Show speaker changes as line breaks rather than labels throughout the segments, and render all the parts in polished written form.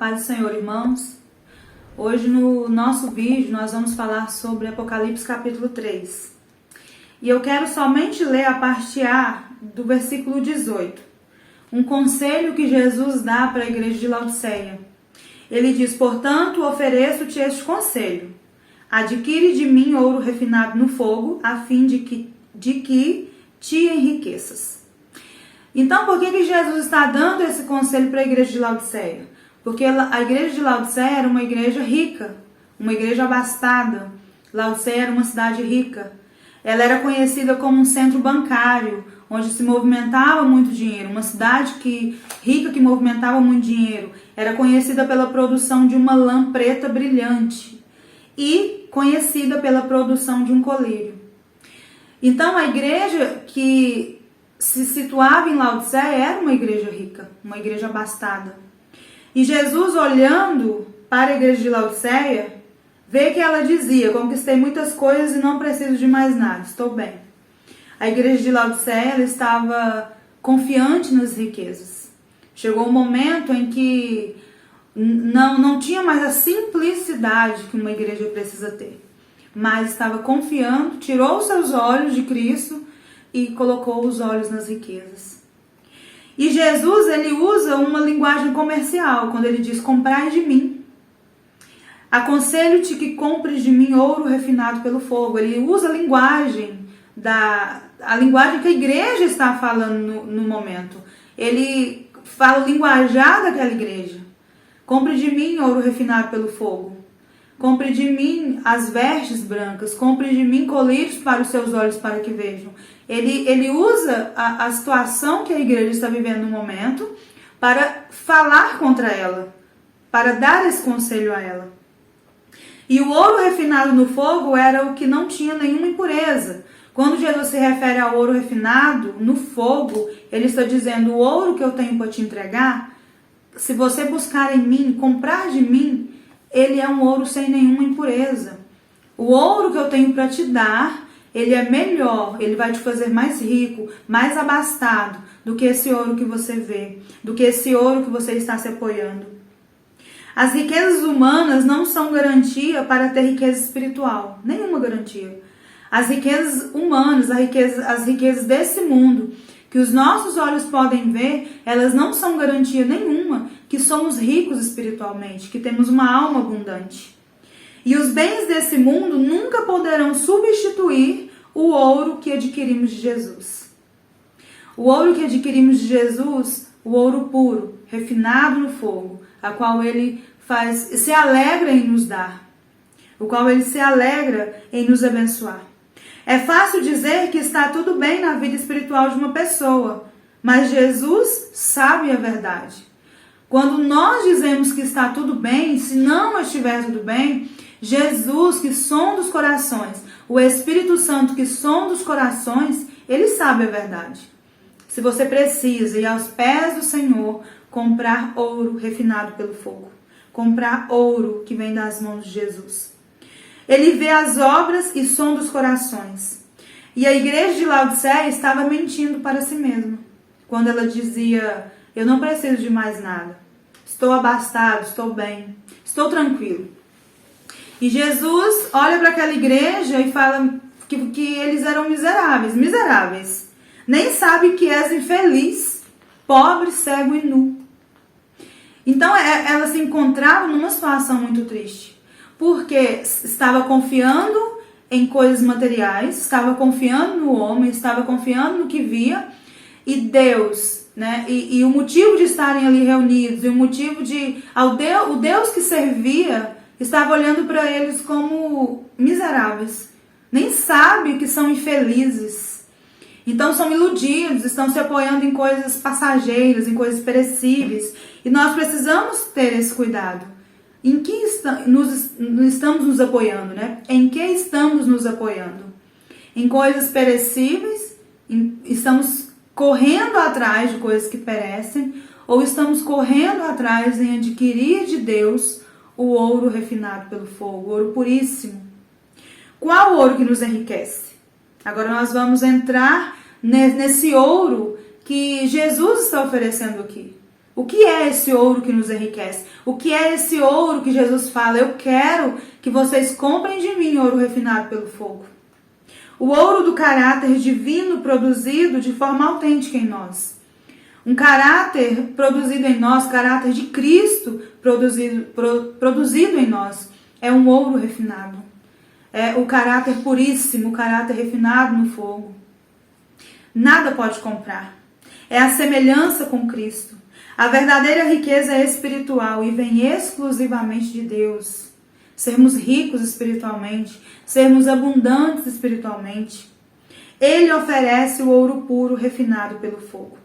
paz do Senhor, irmãos. Hoje no nosso vídeo nós vamos falar sobre Apocalipse capítulo 3. E eu quero somente ler a parte A do versículo 18. Um conselho que Jesus dá para a igreja de Laodiceia. Ele diz: portanto, ofereço-te este conselho. Adquire de mim ouro refinado no fogo, a fim de que te enriqueças. Então, por que Jesus está dando esse conselho para a igreja de Laodiceia? Porque a igreja de Laodiceia era uma igreja rica, uma igreja abastada. Laodiceia era uma cidade rica. Ela era conhecida como um centro bancário, onde se movimentava muito dinheiro. Uma cidade rica que movimentava muito dinheiro. Era conhecida pela produção de uma lã preta brilhante e conhecida pela produção de um colírio. Então, a igreja que se situava em Laodiceia era uma igreja rica, uma igreja abastada. E Jesus, olhando para a igreja de Laodiceia, vê que ela dizia: conquistei muitas coisas e não preciso de mais nada, estou bem. A igreja de Laodiceia ela estava confiante nas riquezas. Chegou um momento em que não tinha mais a simplicidade que uma igreja precisa ter, mas estava confiando, tirou seus olhos de Cristo e colocou os olhos nas riquezas. E Jesus, ele usa uma linguagem comercial, quando ele diz: comprai de mim. Aconselho-te que compres de mim ouro refinado pelo fogo. Ele usa a linguagem que a igreja está falando no momento. Ele fala o linguajar daquela igreja. Compre de mim ouro refinado pelo fogo. Compre de mim as vestes brancas. Compre de mim colírios para os seus olhos para que vejam. Ele usa a situação que a igreja está vivendo no momento para falar contra ela, para dar esse conselho a ela. E o ouro refinado no fogo era o que não tinha nenhuma impureza. Quando Jesus se refere ao ouro refinado no fogo, ele está dizendo: o ouro que eu tenho para te entregar, se você buscar em mim, comprar de mim, ele é um ouro sem nenhuma impureza. O ouro que eu tenho para te dar, ele é melhor, ele vai te fazer mais rico, mais abastado do que esse ouro que você vê, do que esse ouro que você está se apoiando. As riquezas humanas não são garantia para ter riqueza espiritual, nenhuma garantia. As riquezas humanas, as riquezas desse mundo, que os nossos olhos podem ver, elas não são garantia nenhuma que somos ricos espiritualmente, que temos uma alma abundante. E os bens desse mundo nunca poderão substituir o ouro que adquirimos de Jesus. O ouro que adquirimos de Jesus, o ouro puro, refinado no fogo, a qual ele se alegra em nos dar, o qual ele se alegra em nos abençoar. É fácil dizer que está tudo bem na vida espiritual de uma pessoa, mas Jesus sabe a verdade. Quando nós dizemos que está tudo bem, se não estiver tudo bem, Jesus, que sonda os corações, o Espírito Santo, que sonda os corações, ele sabe a verdade. Se você precisa ir aos pés do Senhor, comprar ouro refinado pelo fogo, comprar ouro que vem das mãos de Jesus. Ele vê as obras e sonda os corações. E a igreja de Laodiceia estava mentindo para si mesma, quando ela dizia: eu não preciso de mais nada, estou abastado, estou bem, estou tranquilo. E Jesus olha para aquela igreja e fala que eles eram miseráveis. Nem sabe que és infeliz, pobre, cego e nu. Então ela se encontrava numa situação muito triste, porque estava confiando em coisas materiais, estava confiando no homem, estava confiando no que via, e Deus, né? E o motivo de estarem ali reunidos, e o motivo o Deus que servia, estava olhando para eles como miseráveis. Nem sabe que são infelizes. Então são iludidos, estão se apoiando em coisas passageiras, em coisas perecíveis. E nós precisamos ter esse cuidado. Em que estamos nos apoiando, né? Em que estamos nos apoiando? Em coisas perecíveis? Estamos correndo atrás de coisas que perecem? Ou estamos correndo atrás em adquirir de Deus o ouro refinado pelo fogo, o ouro puríssimo? Qual ouro que nos enriquece? Agora nós vamos entrar nesse ouro que Jesus está oferecendo aqui. O que é esse ouro que nos enriquece? O que é esse ouro que Jesus fala? Eu quero que vocês comprem de mim ouro refinado pelo fogo. O ouro do caráter divino produzido de forma autêntica em nós. Um caráter produzido em nós, caráter de Cristo produzido em nós, é um ouro refinado. É o caráter puríssimo, o caráter refinado no fogo. Nada pode comprar. É a semelhança com Cristo. A verdadeira riqueza é espiritual e vem exclusivamente de Deus. Sermos ricos espiritualmente, sermos abundantes espiritualmente. Ele oferece o ouro puro refinado pelo fogo.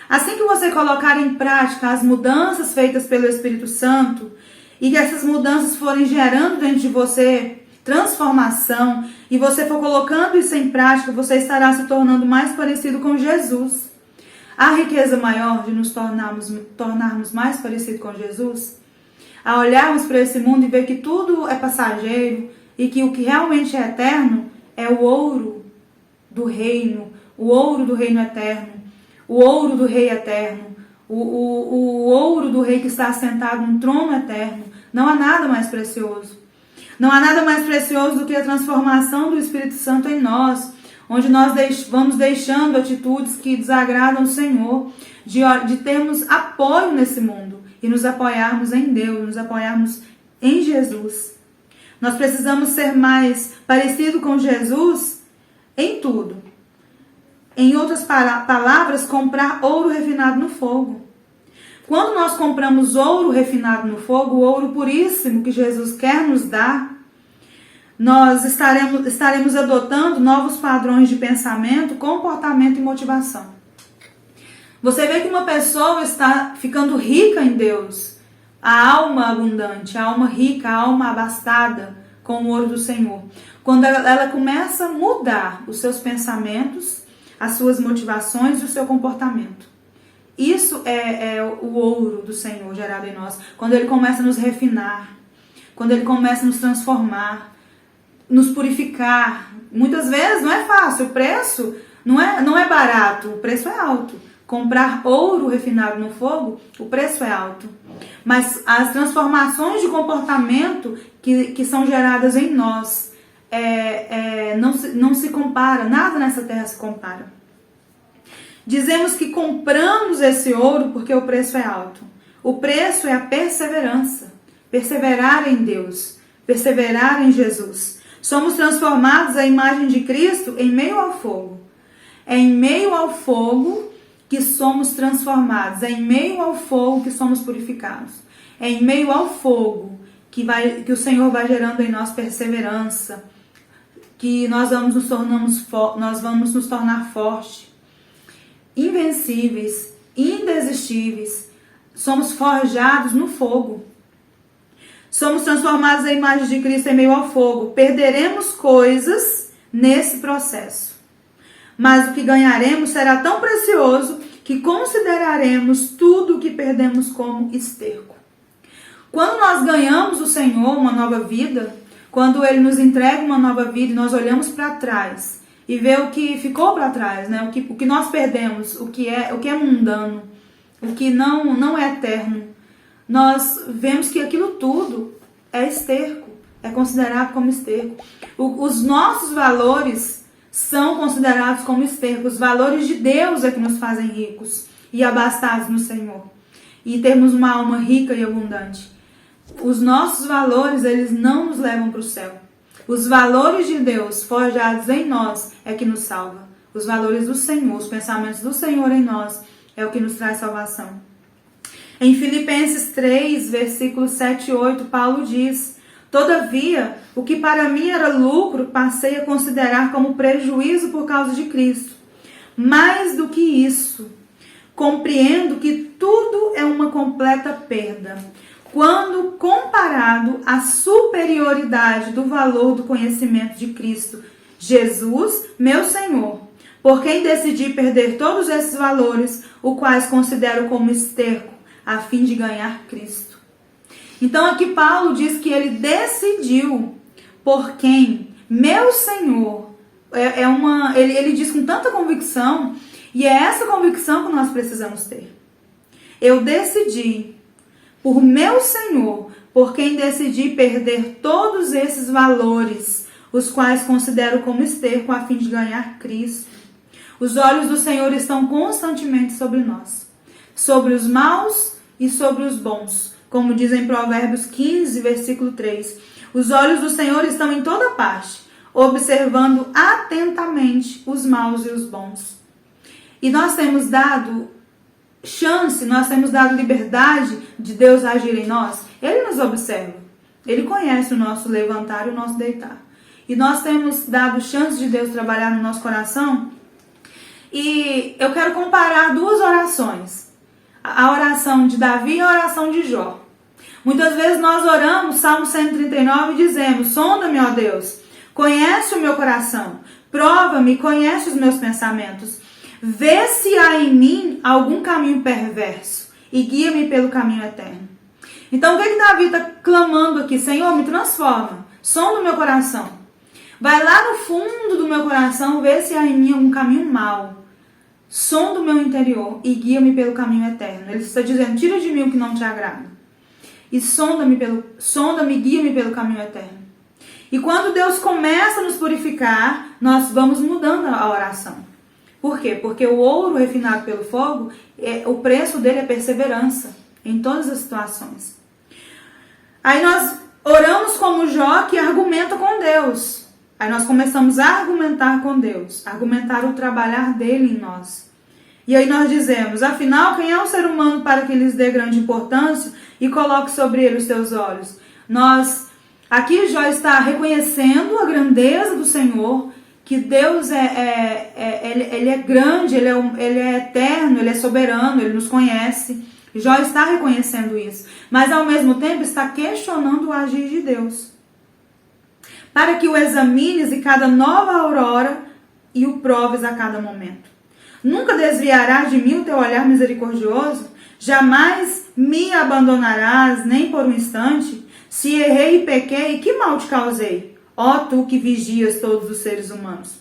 Assim que você colocar em prática as mudanças feitas pelo Espírito Santo e que essas mudanças forem gerando dentro de você transformação e você for colocando isso em prática, você estará se tornando mais parecido com Jesus. A riqueza maior de nos tornarmos mais parecidos com Jesus, a olharmos para esse mundo e ver que tudo é passageiro e que o que realmente é eterno é o ouro do reino eterno, o ouro do rei eterno, o ouro do rei que está assentado no trono eterno. Não há nada mais precioso. Não há nada mais precioso do que a transformação do Espírito Santo em nós, onde nós vamos deixando atitudes que desagradam o Senhor, de termos apoio nesse mundo e nos apoiarmos em Deus, nos apoiarmos em Jesus. Nós precisamos ser mais parecidos com Jesus em tudo. Em outras palavras, comprar ouro refinado no fogo. Quando nós compramos ouro refinado no fogo, o ouro puríssimo que Jesus quer nos dar, nós estaremos adotando novos padrões de pensamento, comportamento e motivação. Você vê que uma pessoa está ficando rica em Deus, a alma abundante, a alma rica, a alma abastada com o ouro do Senhor. Quando ela começa a mudar os seus pensamentos, as suas motivações e o seu comportamento. Isso é o ouro do Senhor gerado em nós. Quando Ele começa a nos refinar, quando Ele começa a nos transformar, nos purificar. Muitas vezes não é fácil, o preço não é barato, o preço é alto. Comprar ouro refinado no fogo, o preço é alto. Mas as transformações de comportamento que são geradas em nós, não se compara, nada nessa terra se compara. Dizemos que compramos esse ouro porque o preço é alto. O preço é a perseverança. Perseverar em Deus. Perseverar em Jesus. Somos transformados à imagem de Cristo em meio ao fogo. É em meio ao fogo que somos transformados. É em meio ao fogo que somos purificados. É em meio ao fogo que o Senhor vai gerando em nós perseverança. Que nós vamos nos tornar fortes, invencíveis, indesistíveis. Somos forjados no fogo. Somos transformados à imagem de Cristo em meio ao fogo. Perderemos coisas nesse processo. Mas o que ganharemos será tão precioso que consideraremos tudo o que perdemos como esterco. Quando nós ganhamos o Senhor uma nova vida, quando Ele nos entrega uma nova vida e nós olhamos para trás e vê o que ficou para trás, né? o que nós perdemos, o que é mundano, o que não é eterno, nós vemos que aquilo tudo é esterco, é considerado como esterco. Os nossos valores são considerados como esterco. Os valores de Deus é que nos fazem ricos e abastados no Senhor. E termos uma alma rica e abundante. Os nossos valores, eles não nos levam para o céu. Os valores de Deus forjados em nós é que nos salva. Os valores do Senhor, os pensamentos do Senhor em nós é o que nos traz salvação. Em Filipenses 3, versículos 7 e 8, Paulo diz: todavia, o que para mim era lucro, passei a considerar como prejuízo por causa de Cristo. Mais do que isso, compreendo que tudo é uma completa perda, quando comparado à superioridade do valor do conhecimento de Cristo, Jesus, meu Senhor, por quem decidi perder todos esses valores, os quais considero como esterco, a fim de ganhar Cristo. Então aqui Paulo diz que ele decidiu por quem, meu Senhor, ele diz com tanta convicção, e é essa convicção que nós precisamos ter. Eu decidi, por meu Senhor, por quem decidi perder todos esses valores, os quais considero como esterco a fim de ganhar Cristo. Os olhos do Senhor estão constantemente sobre nós, sobre os maus e sobre os bons, como diz em Provérbios 15, versículo 3. Os olhos do Senhor estão em toda parte, observando atentamente os maus e os bons. E nós temos dado chance, nós temos dado liberdade de Deus agir em nós. Ele nos observa, Ele conhece o nosso levantar e o nosso deitar. E nós temos dado chance de Deus trabalhar no nosso coração. E eu quero comparar duas orações, a oração de Davi e a oração de Jó. Muitas vezes nós oramos, Salmo 139, e dizemos: sonda-me, ó Deus, conhece o meu coração, prova-me, conhece os meus pensamentos, vê se há em mim algum caminho perverso e guia-me pelo caminho eterno. Então o que Davi está clamando aqui? Senhor, me transforma, sonda o meu coração, vai lá no fundo do meu coração, vê se há em mim algum caminho mau, sonda o meu interior e guia-me pelo caminho eterno. Ele está dizendo: tira de mim o que não te agrada e sonda-me, guia-me pelo caminho eterno. E quando Deus começa a nos purificar, nós vamos mudando a oração. Por quê? Porque o ouro refinado pelo fogo, o preço dele é perseverança em todas as situações. Aí nós oramos como Jó, que argumenta com Deus. Aí nós começamos a argumentar com Deus, argumentar o trabalhar dele em nós. E aí nós dizemos: afinal, quem é o ser humano para que lhes dê grande importância e coloque sobre ele os teus olhos? Aqui Jó está reconhecendo a grandeza do Senhor, que Deus ele é grande, ele é eterno, ele é soberano, ele nos conhece. Jó está reconhecendo isso, mas ao mesmo tempo está questionando o agir de Deus. Para que o examines em cada nova aurora e o proves a cada momento. Nunca desviarás de mim o teu olhar misericordioso? Jamais me abandonarás nem por um instante? Se errei e pequei, que mal te causei? Ó tu que vigias todos os seres humanos.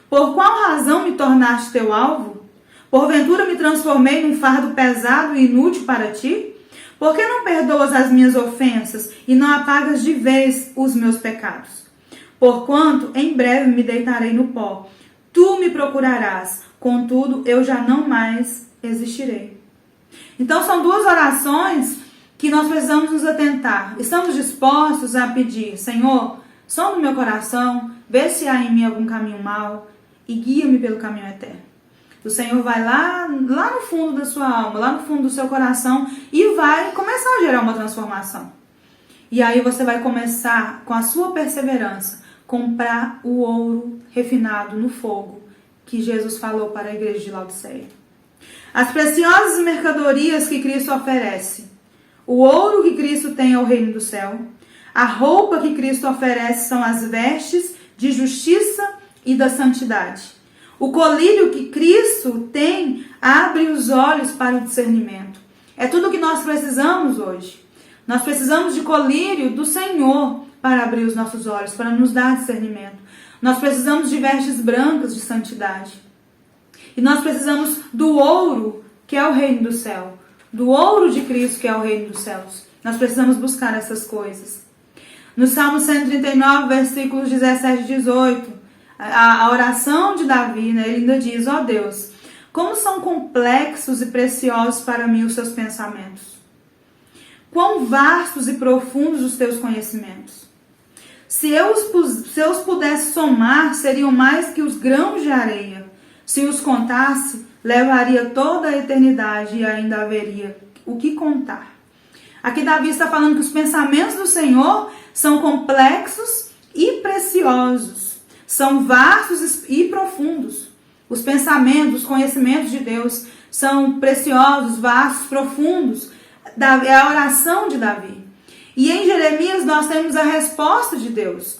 Por qual razão me tornaste teu alvo? Porventura me transformei num fardo pesado e inútil para ti? Por que não perdoas as minhas ofensas e não apagas de vez os meus pecados? Porquanto em breve me deitarei no pó. Tu me procurarás, contudo eu já não mais existirei. Então são duas orações que nós precisamos nos atentar. Estamos dispostos a pedir: Senhor, sonda o meu coração, vê se há em mim algum caminho mau e guia-me pelo caminho eterno. O Senhor vai lá no fundo da sua alma, lá no fundo do seu coração e vai começar a gerar uma transformação. E aí você vai começar, com a sua perseverança, comprar o ouro refinado no fogo que Jesus falou para a igreja de Laodiceia. As preciosas mercadorias que Cristo oferece, o ouro que Cristo tem é o reino do céu, a roupa que Cristo oferece são as vestes de justiça e da santidade. O colírio que Cristo tem abre os olhos para o discernimento. É tudo o que nós precisamos hoje. Nós precisamos de colírio do Senhor para abrir os nossos olhos, para nos dar discernimento. Nós precisamos de vestes brancas de santidade. E nós precisamos do ouro, que é o reino do céu. Do ouro de Cristo, que é o reino dos céus. Nós precisamos buscar essas coisas. No Salmo 139, versículos 17 e 18, a oração de Davi, né, ele ainda diz: ó Deus, como são complexos e preciosos para mim os seus pensamentos. Quão vastos e profundos os teus conhecimentos. Se eu os pudesse somar, seriam mais que os grãos de areia. Se os contasse, levaria toda a eternidade e ainda haveria o que contar. Aqui Davi está falando que os pensamentos do Senhor são complexos e preciosos. São vastos e profundos. Os pensamentos, os conhecimentos de Deus são preciosos, vastos, profundos. É a oração de Davi. E em Jeremias nós temos a resposta de Deus.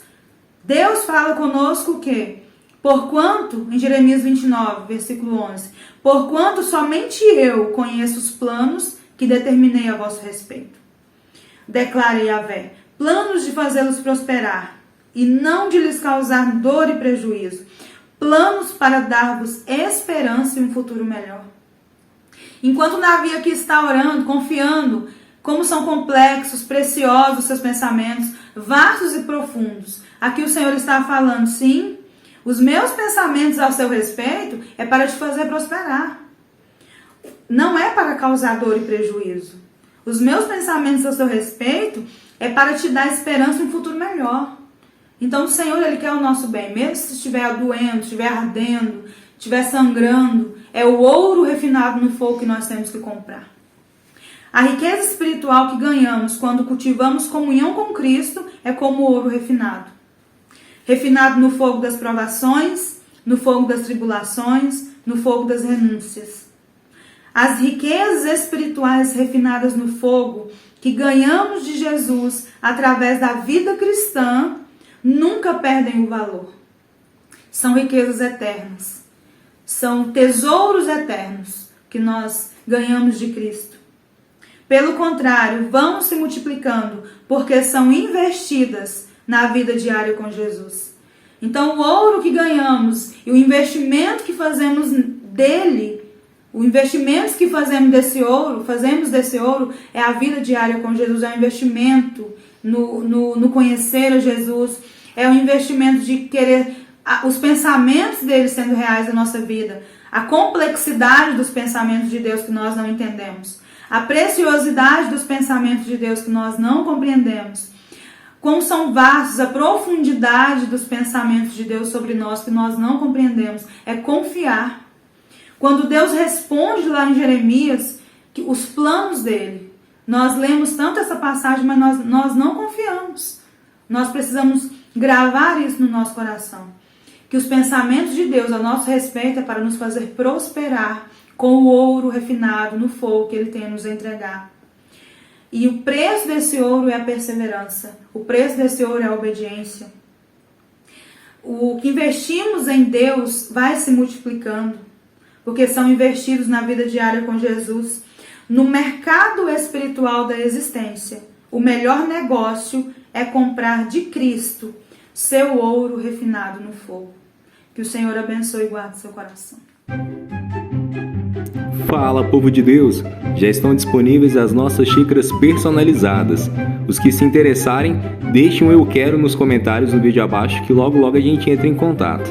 Deus fala conosco o quê? Porquanto, em Jeremias 29, versículo 11, porquanto somente eu conheço os planos que determinei a vosso respeito. Declara Yahvé, planos de fazê-los prosperar e não de lhes causar dor e prejuízo, planos para dar-vos esperança e um futuro melhor. Enquanto o navio aqui está orando, confiando, como são complexos, preciosos os seus pensamentos, vastos e profundos. Aqui o Senhor está falando, sim, os meus pensamentos ao seu respeito é para te fazer prosperar. Não é para causar dor e prejuízo. Os meus pensamentos ao seu respeito é para te dar esperança em um futuro melhor. Então o Senhor, Ele quer o nosso bem, mesmo se estiver doendo, estiver ardendo, estiver sangrando, é o ouro refinado no fogo que nós temos que comprar. A riqueza espiritual que ganhamos quando cultivamos comunhão com Cristo é como ouro refinado. Refinado no fogo das provações, no fogo das tribulações, no fogo das renúncias. As riquezas espirituais refinadas no fogo que ganhamos de Jesus através da vida cristã nunca perdem o valor. São riquezas eternas. São tesouros eternos que nós ganhamos de Cristo. Pelo contrário, vão se multiplicando porque são investidas na vida diária com Jesus. Então, o ouro que ganhamos e o investimento que fazemos dele, o investimento que fazemos desse ouro é a vida diária com Jesus, é o investimento no conhecer a Jesus, é o investimento de querer os pensamentos dele sendo reais na nossa vida, a complexidade dos pensamentos de Deus que nós não entendemos, a preciosidade dos pensamentos de Deus que nós não compreendemos, como são vastos, a profundidade dos pensamentos de Deus sobre nós que nós não compreendemos, é confiar. Quando Deus responde lá em Jeremias, que os planos dele, nós lemos tanto essa passagem, mas nós não confiamos. Nós precisamos gravar isso no nosso coração. Que os pensamentos de Deus a nosso respeito é para nos fazer prosperar com o ouro refinado no fogo que Ele tem a nos entregar. E o preço desse ouro é a perseverança. O preço desse ouro é a obediência. O que investimos em Deus vai se multiplicando, porque são investidos na vida diária com Jesus. No mercado espiritual da existência, o melhor negócio é comprar de Cristo seu ouro refinado no fogo. Que o Senhor abençoe e guarde seu coração.
Fala, povo de Deus! Já estão disponíveis as nossas xícaras personalizadas. Os que se interessarem, deixem um eu quero nos comentários do vídeo abaixo que logo a gente entra em contato.